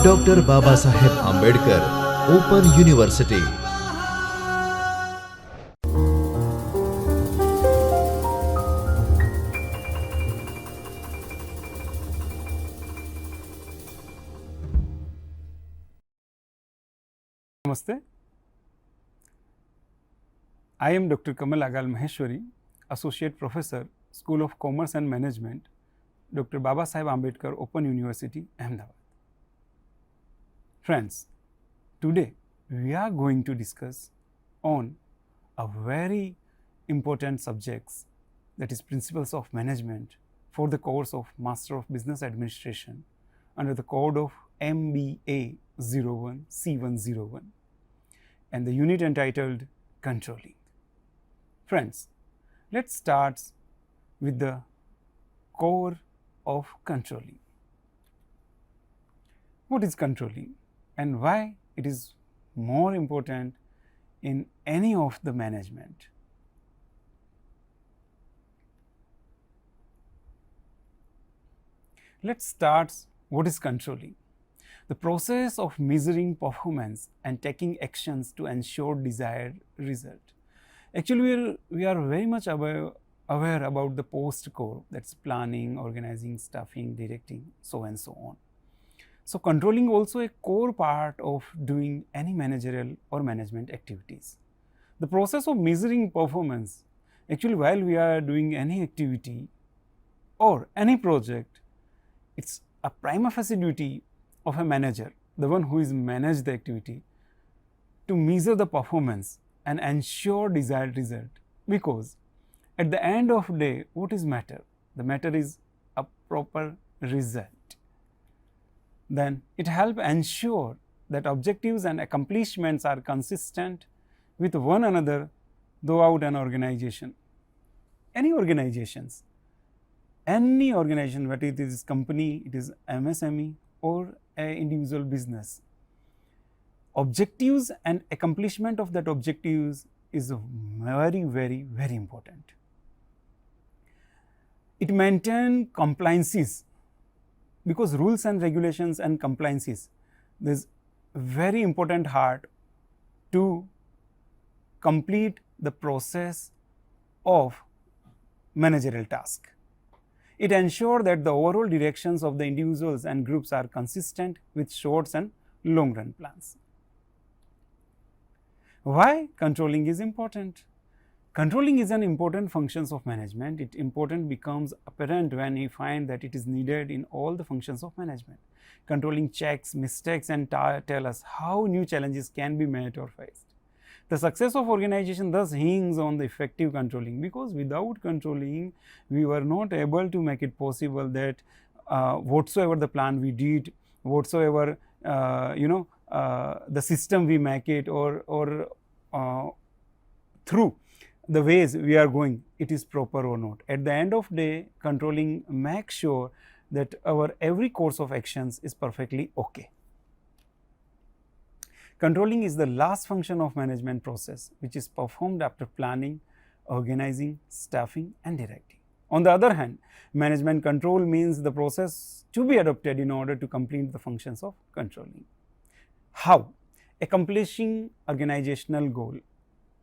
Dr. Babasaheb Ambedkar Open University. Namaste. I am Dr. Kamal Agal Maheshwari, Associate Professor, School of Commerce and Management, Dr. Babasaheb Ambedkar Open University, Ahmedabad. Friends, today we are going to discuss on a very important subjects, that is Principles of Management for the course of Master of Business Administration under the code of MBA01C101 and the unit entitled Controlling. Friends, let's start with the core of controlling. What is controlling and why it is more important in any of the management? Let's start what is controlling. The process of measuring performance and taking actions to ensure desired result. Actually, we are very much aware about the post-core, that's planning, organizing, staffing, directing, so and so on. So, controlling also a core part of doing any managerial or management activities. The process of measuring performance, actually while we are doing any activity or any project, it's a prima facie duty of a manager, the one who is managed the activity, to measure the performance and ensure desired result, because at the end of the day, what is matter? The matter is a proper result. Then it helps ensure that objectives and accomplishments are consistent with one another throughout an organization. Any organization, whether it is company, it is MSME or an individual business, objectives and accomplishment of that objectives is very, very, very important. It maintains compliances, because rules and regulations and compliances, there is very important part to complete the process of managerial task. It ensures that the overall directions of the individuals and groups are consistent with short and long run plans. Why controlling is important? Controlling is an important function of management. It important becomes apparent when we find that it is needed in all the functions of management. Controlling checks mistakes and tell us how new challenges can be met or faced. The success of organization thus hinges on the effective controlling, because without controlling, we were not able to make it possible that whatsoever the plan we did, whatsoever the system we make it, or through the ways we are going, it is proper or not. At the end of the day, controlling makes sure that our every course of actions is perfectly okay. Controlling is the last function of management process, which is performed after planning, organizing, staffing and directing. On the other hand, management control means the process to be adopted in order to complete the functions of controlling. How? Accomplishing organizational goal.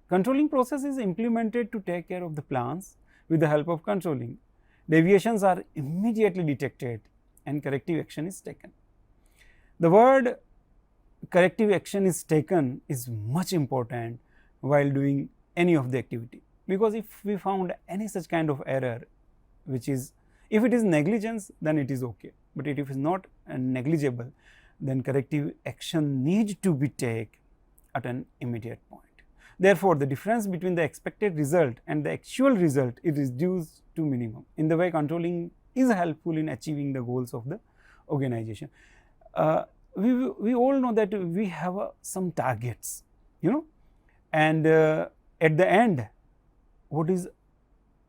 Controlling process is implemented to take care of the plans with the help of controlling. Deviations are immediately detected and corrective action is taken. The word corrective action is taken is much important while doing any of the activity, because if we found any such kind of error, which is, if it is negligence, then it is okay, but if it is not negligible, then corrective action needs to be taken at an immediate point. Therefore, the difference between the expected result and the actual result is reduced to minimum. In the way, controlling is helpful in achieving the goals of the organization. We all know that we have some targets, and at the end, what is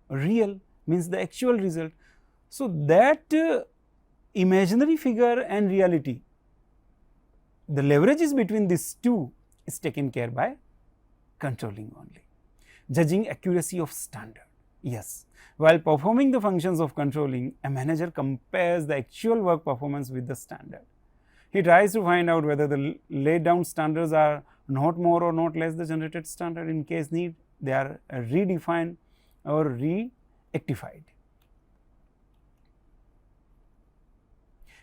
real means the actual result. So, that imaginary figure and reality, the leverages between these two is taken care by controlling only. Judging accuracy of standard. Yes, while performing the functions of controlling, a manager compares the actual work performance with the standard. He tries to find out whether the laid down standards are not more or not less the generated standard. In case need, they are redefined or rectified.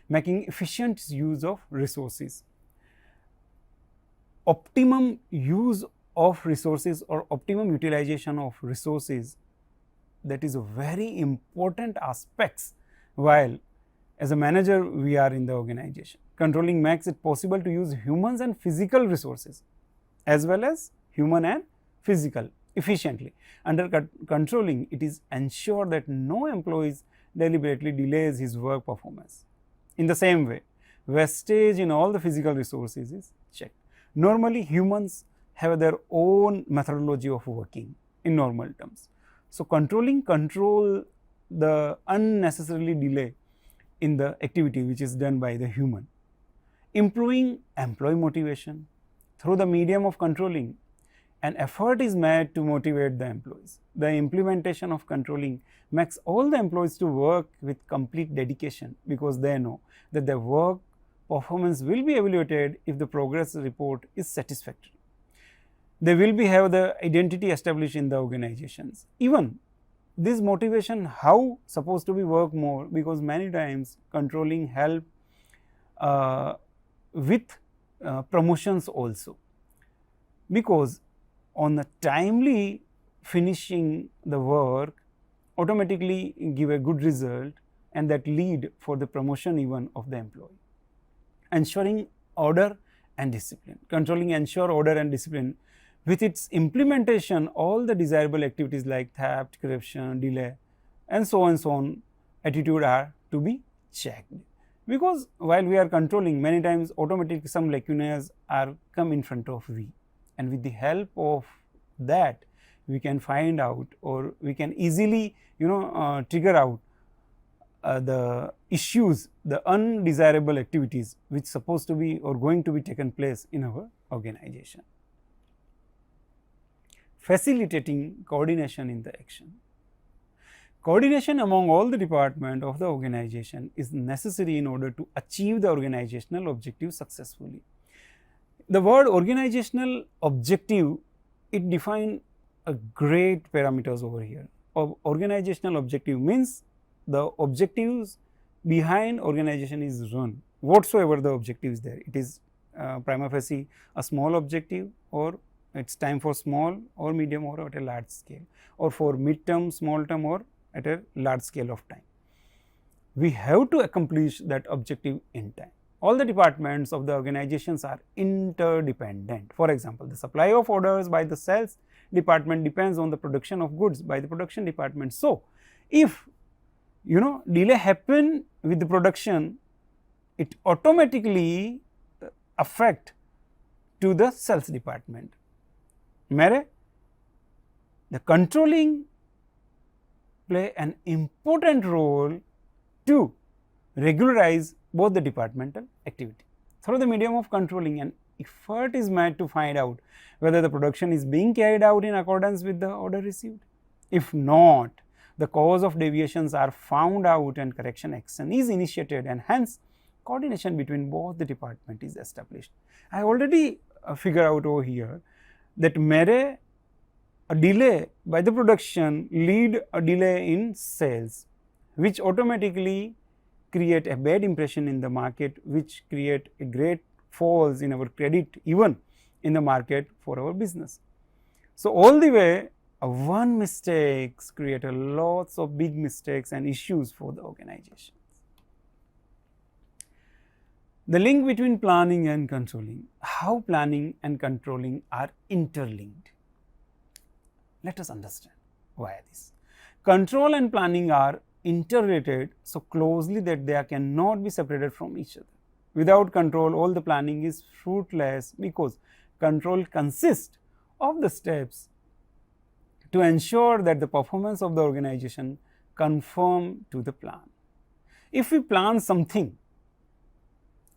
Making efficient use of resources. Optimum use of resources or optimum utilization of resources, that is a very important aspects while as a manager we are in the organization. Controlling makes it possible to use humans and physical resources as well as human and physical efficiently. Under controlling, it is ensure that no employees deliberately delays his work performance. In the same way, wastage in all the physical resources is checked. Normally, humans have their own methodology of working in normal terms. So, control the unnecessarily delay in the activity which is done by the human. Improving employee motivation. Through the medium of controlling, an effort is made to motivate the employees. The implementation of controlling makes all the employees to work with complete dedication because they know that their work performance will be evaluated if the progress report is satisfactory. They will be have the identity established in the organizations. Even this motivation how supposed to be work more, because many times controlling help with promotions also, because on the timely finishing the work automatically give a good result and that lead for the promotion even of the employee. Ensuring order and discipline. Controlling ensure order and discipline. With its implementation, all the desirable activities like theft, corruption, delay and so on attitude are to be checked. Because while we are controlling, many times automatically some lacunas are come in front of we, and with the help of that we can find out or we can easily trigger out the issues, the undesirable activities which supposed to be or going to be taken place in our organization. Facilitating coordination in the action. Coordination among all the departments of the organization is necessary in order to achieve the organizational objective successfully. The word organizational objective, it defines a great parameters over here. Organizational objective means the objectives behind organization is run, whatsoever the objective is there. It is prima facie a small objective, or it's time for small or medium or at a large scale, or for mid term, small term or at a large scale of time. We have to accomplish that objective in time. All the departments of the organizations are interdependent. For example, the supply of orders by the sales department depends on the production of goods by the production department. So, if delay happen with the production, it automatically affect to the sales department. The controlling play an important role to regularize both the departmental activity. Through the medium of controlling, an effort is made to find out whether the production is being carried out in accordance with the order received. If not, the cause of deviations are found out and correction action is initiated, and hence coordination between both the department is established. I already figure out over here that a delay by the production lead a delay in sales, which automatically create a bad impression in the market, which create a great falls in our credit even in the market for our business. So, all the way one mistakes create a lots of big mistakes and issues for the organizations. The link between planning and controlling. How planning and controlling are interlinked. Let us understand why this. Control and planning are interrelated so closely that they cannot be separated from each other. Without control, all the planning is fruitless, because control consists of the steps to ensure that the performance of the organization conform to the plan. If we plan something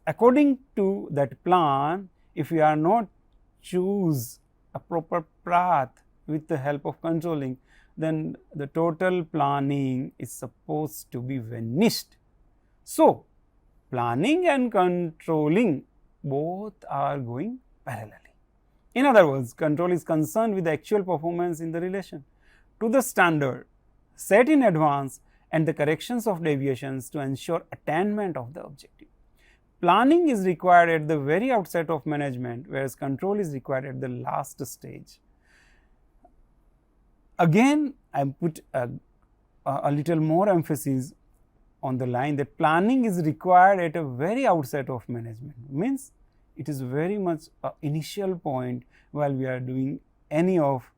according to that plan, if we are not choose a proper path with the help of controlling, then the total planning is supposed to be vanished. So, planning and controlling both are going parallelly. In other words, control is concerned with the actual performance in the relation to the standard set in advance and the corrections of deviations to ensure attainment of the objective. Planning is required at the very outset of management, whereas control is required at the last stage. Again, I put a little more emphasis on the line that planning is required at a very outset of management, means it is very much an initial point while we are doing any of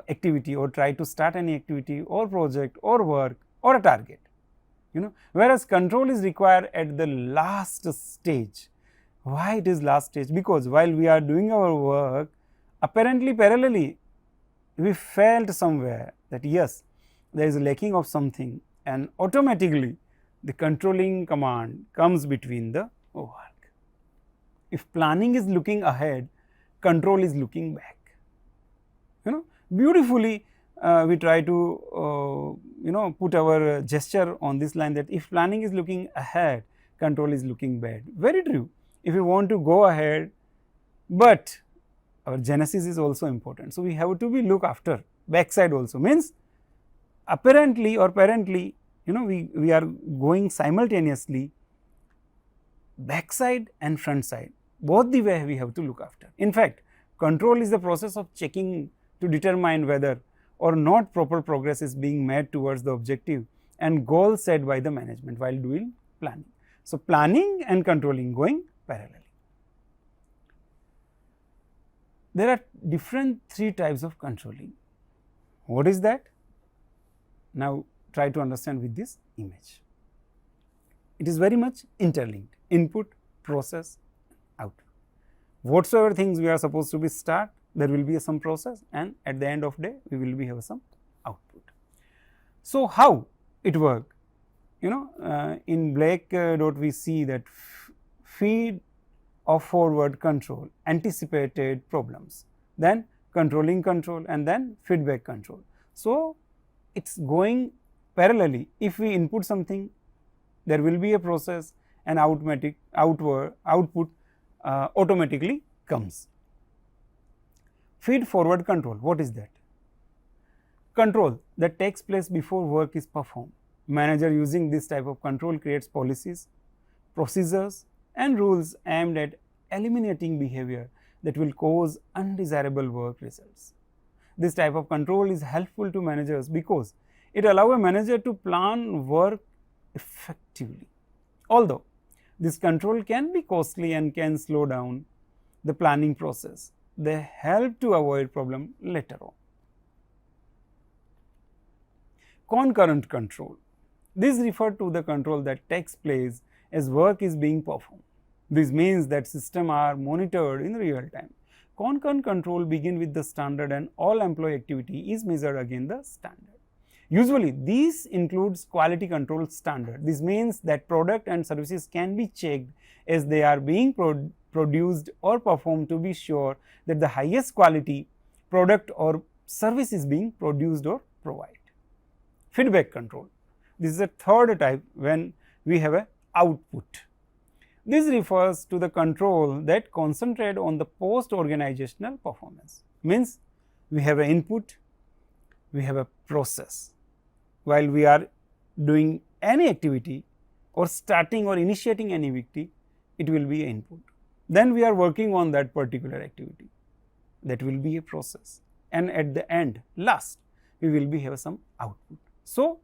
activity or try to start any activity or project or work or a target, whereas control is required at the last stage. Why it is last stage? Because while we are doing our work, apparently parallelly we felt somewhere that yes, there is a lacking of something, and automatically the controlling command comes between the work. If planning is looking ahead, control is looking back. Beautifully we try to put our gesture on this line, that if planning is looking ahead, control is looking back. Very true. If we want to go ahead, but our genesis is also important. So, we have to be look after backside also, means apparently or parently we are going simultaneously backside and front side, both the way we have to look after. In fact, control is the process of checking to determine whether or not proper progress is being made towards the objective and goal set by the management while doing planning. So, planning and controlling going parallelly. There are different three types of controlling. What is that? Now, try to understand with this image. It is very much interlinked: input, process, output. Whatsoever things we are supposed to be start, there will be some process, and at the end of day we will be have some output. So, how it work? In BLOCK-02 we see that feed of forward control, anticipated problems, then controlling control, and then feedback control. So, it is going parallelly. If we input something, there will be a process, and output automatically comes. Feed forward control, what is that? Control that takes place before work is performed. Manager using this type of control creates policies, procedures and rules aimed at eliminating behavior that will cause undesirable work results. This type of control is helpful to managers because it allows a manager to plan work effectively. Although this control can be costly and can slow down the planning process, they help to avoid problem later on. Concurrent control. This refers to the control that takes place as work is being performed. This means that systems are monitored in real time. Concurrent control begin with the standard, and all employee activity is measured against the standard. Usually, this includes quality control standard. This means that product and services can be checked as they are being produced or performed to be sure that the highest quality product or service is being produced or provided. Feedback control. This is a third type when we have a output. This refers to the control that concentrate on the post-organizational performance. Means we have an input, we have a process. While we are doing any activity or starting or initiating any activity, it will be an input. Then we are working on that particular activity. That will be a process. And at the end, last, we will be have some output. So,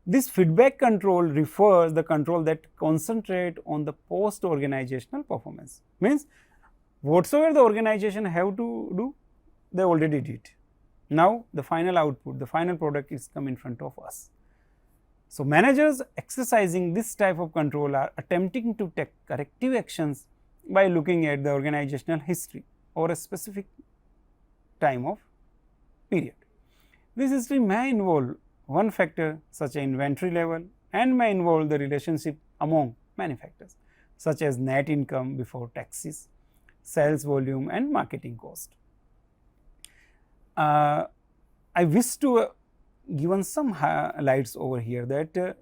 this feedback control refers the control that concentrate on the post-organizational performance. Means whatsoever the organization have to do, they already did. Now, the final output, the final product is come in front of us. So, managers exercising this type of control are attempting to take corrective actions by looking at the organizational history or a specific time of period. This history may involve one factor such as inventory level and may involve the relationship among many factors such as net income before taxes, sales volume and marketing cost. I wish to given some highlights over here that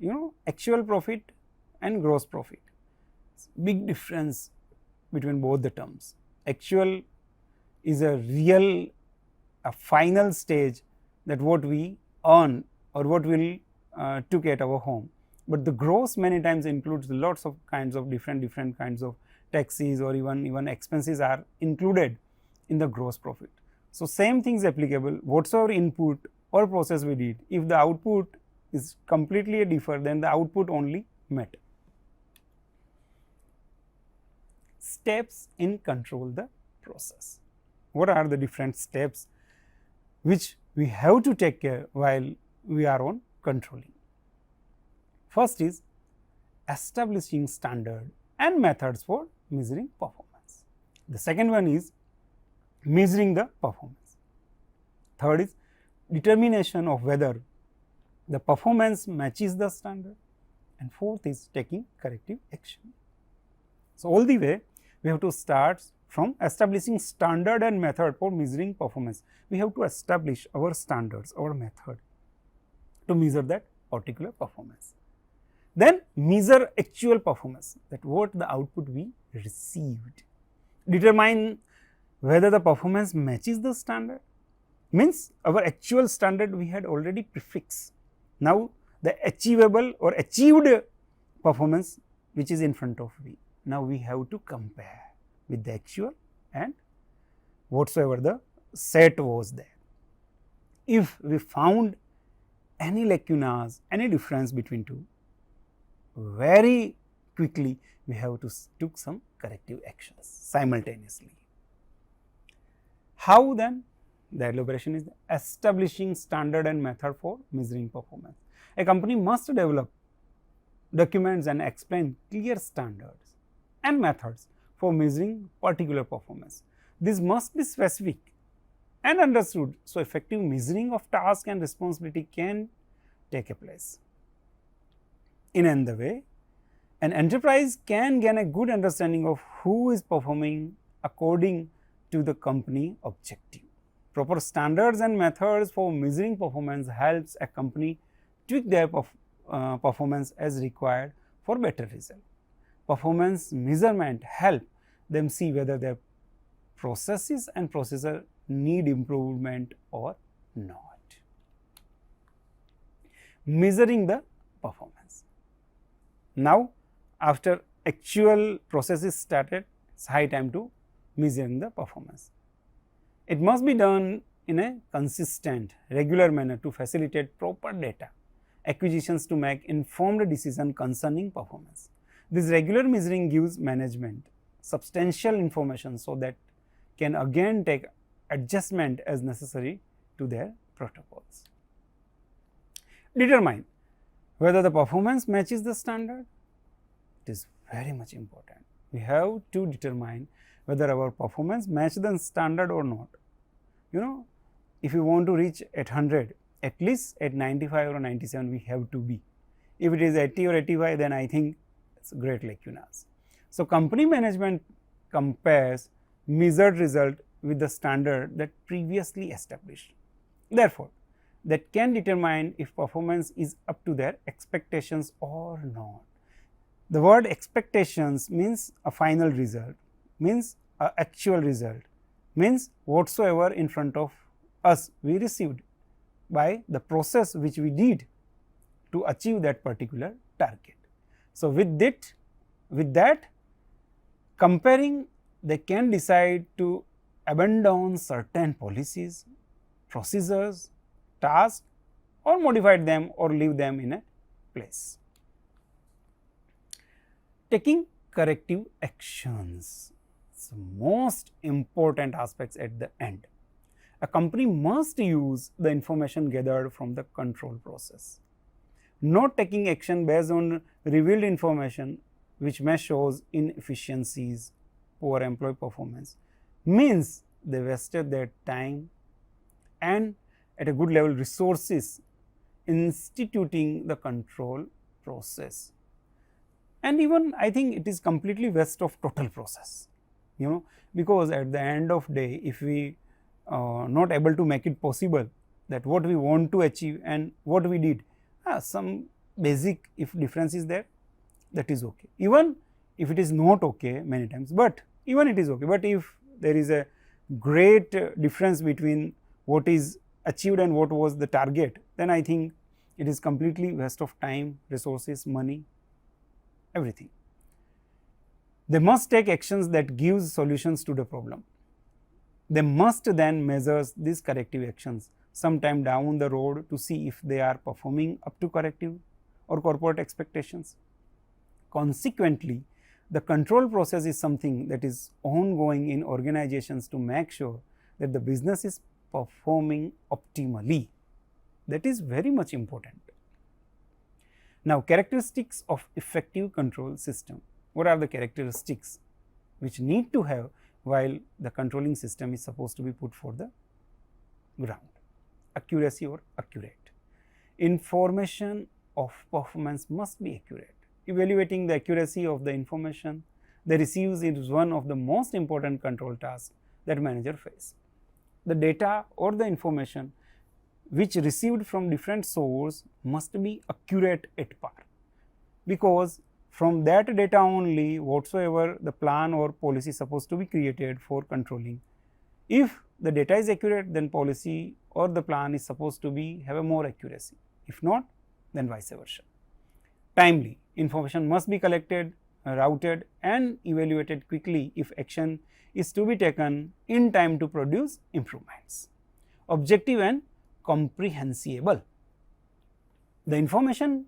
actual profit and gross profit. big difference between both the terms. Actual is a real, a final stage that what we earn or what we'll took at our home, but the gross many times includes lots of kinds of different kinds of taxes or even expenses are included in the gross profit. So, same thing is applicable whatsoever input or process we did, if the output is completely different, then the output only matter. Steps in control the process. What are the different steps which we have to take care while we are on controlling? First is establishing standard and methods for measuring performance. The second one is measuring the performance. Third is determination of whether the performance matches the standard, and fourth is taking corrective action. So, all the way we have to start from establishing standard and method for measuring performance. We have to establish our standards, our method to measure that particular performance. Then measure actual performance, that what the output we received. Determine whether the performance matches the standard, means our actual standard we had already prefixed. Now, the achievable or achieved performance which is in front of we. Now, we have to compare with the actual and whatsoever the set was there. If we found any lacunas, any difference between two, very quickly we have to took some corrective actions simultaneously. How then? The elaboration is establishing standard and method for measuring performance. A company must develop documents and explain clear standards and methods for measuring particular performance. This must be specific and understood, so effective measuring of task and responsibility can take a place. In another way, an enterprise can gain a good understanding of who is performing according to the company objective. Proper standards and methods for measuring performance helps a company tweak their performance as required for better result. Performance measurement help them see whether their processes and procedures need improvement or not. Measuring the performance. Now, after actual process is started, it's high time to measuring the performance. It must be done in a consistent, regular manner to facilitate proper data acquisitions to make informed decision concerning performance. This regular measuring gives management substantial information so that can again take adjustment as necessary to their protocols. Determine whether the performance matches the standard. It is very much important. We have to determine whether our performance matches the standard or not. You know, if you want to reach at 100, at least at 95 or 97 we have to be. If it is 80 or 85, then I think it's great lacunas. So, company management compares measured result with the standard that previously established. Therefore, that can determine if performance is up to their expectations or not. The word expectations means a final result, means a actual result, means whatsoever in front of us we received by the process which we did to achieve that particular target. So, with that comparing, they can decide to abandon certain policies, procedures, tasks, or modify them or leave them in a place. Taking corrective actions. So, most important aspects at the end. A company must use the information gathered from the control process. Not taking action based on revealed information which may shows inefficiencies, poor employee performance, means they wasted their time and at a good level resources instituting the control process. And even I think it is completely waste of total process, you know, because at the end of day, if we not able to make it possible that what we want to achieve and what we did, some basic if difference is there, that is okay. Even if it is not okay many times, but even it is okay, but if there is a great difference between what is achieved and what was the target, then I think it is completely waste of time, resources, money, everything. They must take actions that gives solutions to the problem. They must then measure these corrective actions sometime down the road to see if they are performing up to corrective or corporate expectations. Consequently, the control process is something that is ongoing in organizations to make sure that the business is performing optimally. That is very much important. Now, characteristics of effective control system. What are the characteristics which need to have while the controlling system is supposed to be put for the ground? Accuracy or accurate. Information of performance must be accurate. Evaluating the accuracy of the information they receive is one of the most important control tasks that manager face. The data or the information which received from different source must be accurate at par, because from that data only whatsoever the plan or policy supposed to be created for controlling. If the data is accurate, then policy or the plan is supposed to be have a more accuracy. If not, then vice versa. Timely. Information must be collected, routed and evaluated quickly if action is to be taken in time to produce improvements. Objective and comprehensible. The information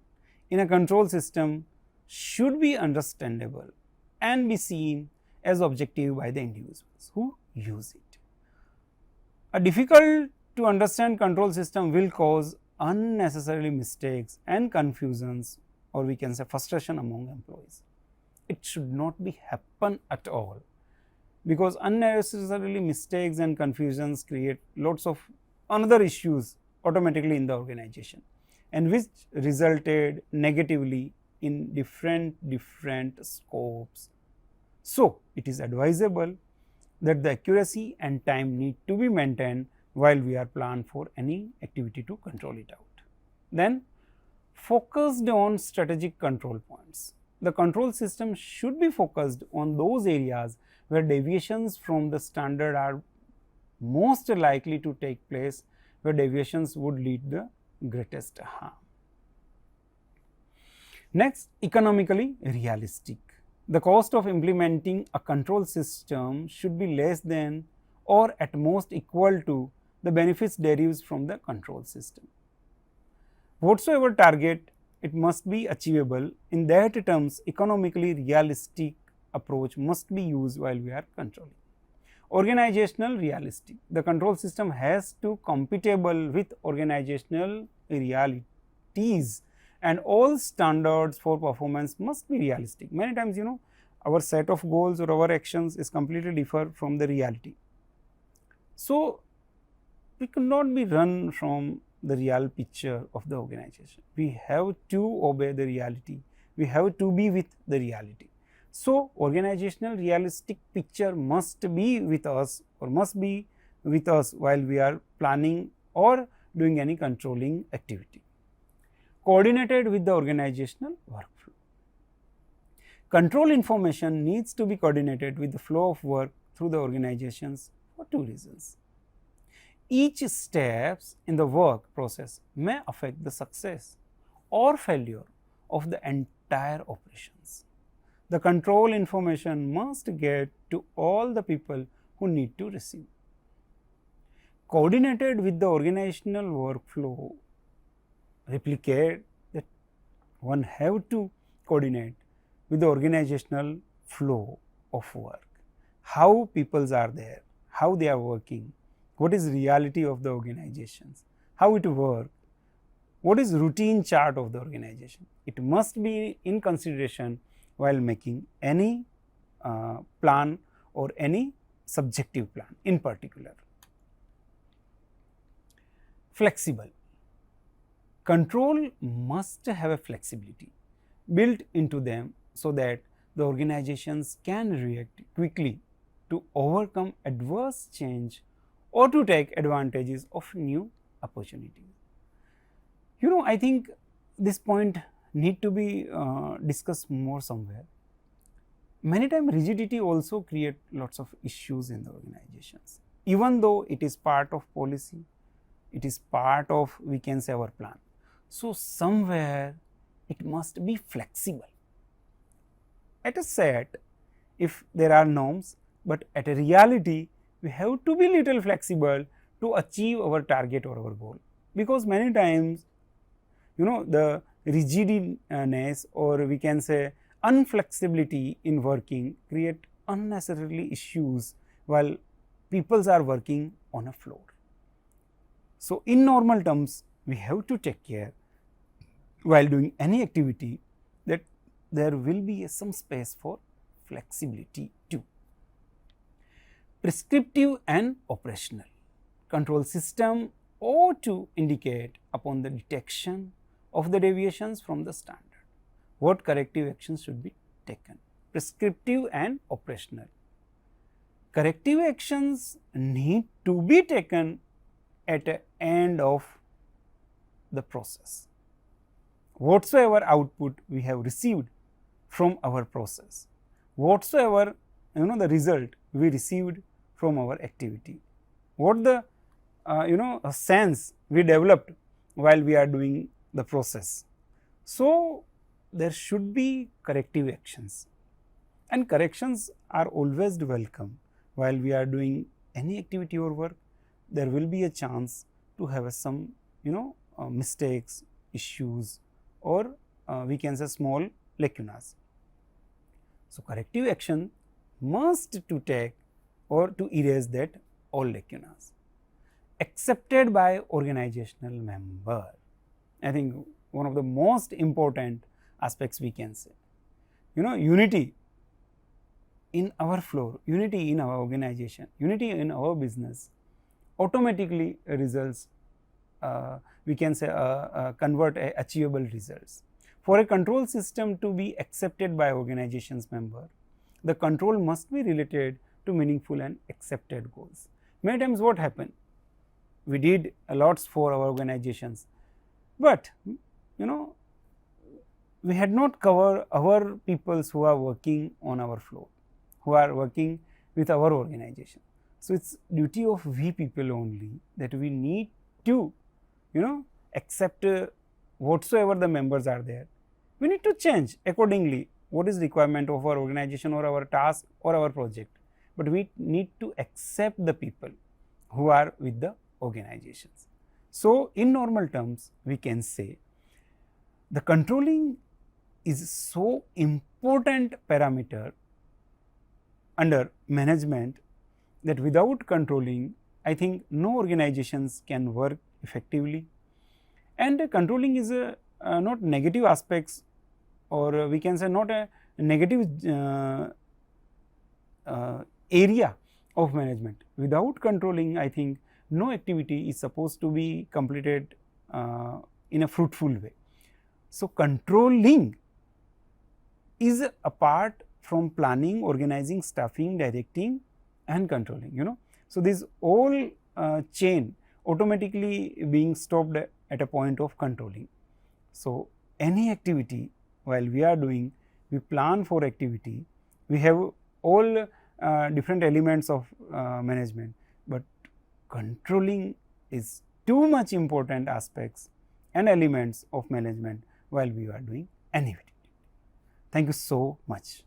in a control system should be understandable and be seen as objective by the individuals who use it. A difficult to understand control system will cause unnecessary mistakes and confusions, or we can say frustration among employees. It should not be happen at all, because unnecessarily mistakes and confusions create lots of another issues automatically in the organization, and which resulted negatively in different scopes. So, it is advisable that the accuracy and time need to be maintained while we are planned for any activity to control it out. Then, focused on strategic control points. The control system should be focused on those areas where deviations from the standard are most likely to take place, where deviations would lead the greatest harm. Next, economically realistic. The cost of implementing a control system should be less than or at most equal to the benefits derived from the control system. Whatsoever target, it must be achievable. In that terms, economically realistic approach must be used while we are controlling. Organizational realistic. The control system has to compatible with organizational realities, and all standards for performance must be realistic. Many times, our set of goals or our actions is completely different from the reality. So, we could not be run from the real picture of the organization. We have to obey the reality. We have to be with the reality. So, organizational realistic picture must be with us, or must be with us while we are planning or doing any controlling activity. Coordinated with the organizational workflow. Control information needs to be coordinated with the flow of work through the organizations for two reasons. Each steps in the work process may affect the success or failure of the entire operations. The control information must get to all the people who need to receive. Coordinated with the organizational workflow, replicate that one have to coordinate with the organizational flow of work. How peoples are there, how they are working, what is reality of the organizations, how it work, what is routine chart of the organization. It must be in consideration while making any plan or any subjective plan in particular. Flexible. Control must have a flexibility built into them so that the organizations can react quickly to overcome adverse change or to take advantages of new opportunities. I think this point need to be discussed more somewhere. Many times rigidity also create lots of issues in the organizations, even though it is part of policy, it is part of, we can say, our plan. So somewhere it must be flexible. At a set, if there are norms, but at a reality we have to be little flexible to achieve our target or our goal, because many times the rigidness, or we can say unflexibility in working, create unnecessarily issues while people are working on a floor. So in normal terms, we have to take care while doing any activity that there will be some space for flexibility too. Prescriptive and operational control system ought to indicate upon the detection of the deviations from the standard what corrective actions should be taken. Prescriptive and operational. Corrective actions need to be taken at the end of the process. Whatsoever output we have received from our process, whatsoever the result we received from our activity, what the a sense we developed while we are doing the process. So there should be corrective actions, and corrections are always welcome while we are doing any activity or work. There will be a chance to have some mistakes, issues, or we can say small lacunas. So corrective action must to take or to erase that all lacunas, accepted by organizational member. I think one of the most important aspects we can say, unity in our floor, unity in our organization, unity in our business automatically results, we can say convert achievable results. For a control system to be accepted by organization's member, the control must be related to meaningful and accepted goals. Many times what happened, we did a lot for our organizations, but we had not covered our peoples who are working on our floor, who are working with our organization. So it's duty of we people only that we need to accept whatsoever the members are there. We need to change accordingly what is requirement of our organization or our task or our project, but we need to accept the people who are with the organizations. So in normal terms we can say the controlling is so important parameter under management that without controlling, I think no organizations can work effectively. And controlling is not negative aspects, or we can say not a negative area of management. Without controlling, I think no activity is supposed to be completed in a fruitful way. So controlling is apart from planning, organizing, staffing, directing and controlling, So this all chain automatically being stopped at a point of controlling. So any activity while we are doing, we plan for activity, we have all different elements of management, but controlling is too much important aspects and elements of management while we are doing any activity. Thank you so much.